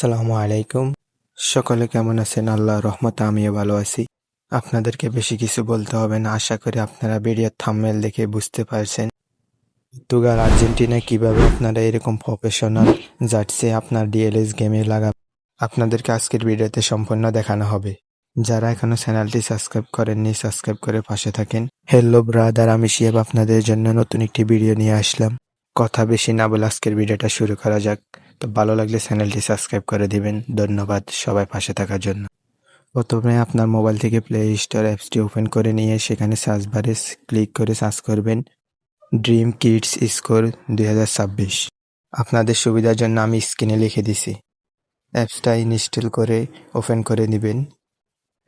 আসসালামু আলাইকুম। সকলে কেমন আছেন? আল্লাহর রহমতে আমিও ভালো আছি। আপনাদেরকে বেশি কিছু বলতে হবে না, আশা করি আপনারা ভিডিওর থাম্বনেল দেখে বুঝতে পারছেন। পর্তুগাল আর্জেন্টিনা কিভাবে আপনারা এরকম প্রফেশনাল জার্সি আপনার ডিএলএস গেমে লাগাবেন, আপনাদেরকে আজকের ভিডিওতে সম্পূর্ণ দেখানো হবে। যারা এখনো চ্যানেলটি সাবস্ক্রাইব করেননি, সাবস্ক্রাইব করে পাশে থাকেন। হ্যালো ব্রাদার, আমি শিহাব আপনাদের জন্য নতুন একটি ভিডিও নিয়ে আসলাম। কথা বেশি না বলে আজকের ভিডিওটা শুরু করা যাক। তো ভালো লাগলে চ্যানেলটি সাবস্ক্রাইব করে দিবেন। ধন্যবাদ সবাই পাশে থাকার জন্য। প্রথমে আপনার মোবাইল থেকে প্লে স্টোর অ্যাপসটি ওপেন করে নিয়ে সেখানে সার্চ বারে ক্লিক করে সার্চ করবেন ড্রিম কিডস স্কোর 2026। আপনাদের সুবিধার জন্য আমি স্ক্রিনে লিখে দিছি। অ্যাপসটা ইনস্টল করে ওপেন করে নেবেন।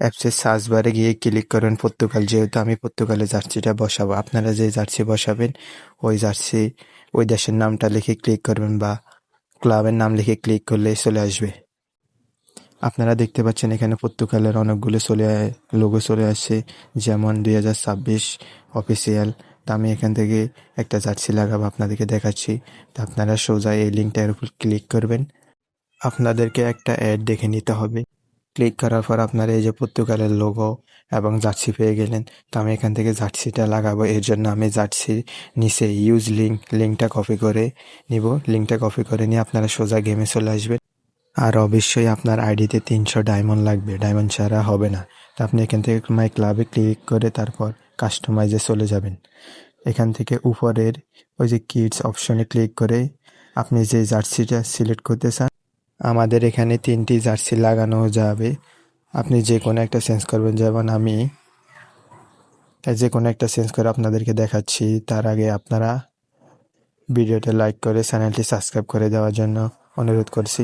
অ্যাপসের সার্চ বারে গিয়ে ক্লিক করেন পর্তুগাল, যেহেতু আমি পর্তুগালের জার্সিটা বসাবো। আপনারা যে জার্সি বসাবেন ওই জার্সি ওই দেশের নামটা লিখে ক্লিক করবেন বা ক্লাবের নাম লিখে ক্লিক করলে চলে আসবে। আপনারা দেখতে পাচ্ছেন এখানে পর্তুগালের অনেকগুলো লোগো চলে আসছে, যেমন 2026 অফিসিয়াল। তা আমি এখান থেকে একটা জার্সি লাগাবো, আপনাদেরকে দেখাচ্ছি। তা আপনারা সোজা এই লিঙ্কটার উপর ক্লিক করবেন। আপনাদেরকে একটা অ্যাড দেখে নিতে হবে। ক্লিক করার পর আপনারা এই যে পর্তুগালের লোগো এবং জার্সি পেয়ে গেলেন। তো আমি এখান থেকে জার্সিটা লাগাবো, এর জন্য আমি জার্সির নিচে ইউজ লিঙ্কটা কপি করে নিব। লিঙ্কটা কপি করে নিয়ে আপনারা সোজা গেমে চলে আসবেন। আর অবশ্যই আপনার আইডিতে 300 ডায়মন্ড লাগবে, ডায়মন্ড ছাড়া হবে না। তো আপনি এখান থেকে মাই ক্লাবে ক্লিক করে তারপর কাস্টমাইজে চলে যাবেন। এখান থেকে উপরের ওই যে কিডস অপশনে ক্লিক করে আপনি যে জার্সিটা সিলেক্ট করতে চান, আমাদের এখানে 3টি জার্সি লাগানো যাবে। আপনি যে কোনো একটা চেঞ্জ করবেন, যেমন আমি যে কোনো একটা চেঞ্জ করে আপনাদেরকে দেখাচ্ছি। তার আগে আপনারা ভিডিওটা লাইক করে চ্যানেলটি সাবস্ক্রাইব করে দেওয়ার জন্য অনুরোধ করছি।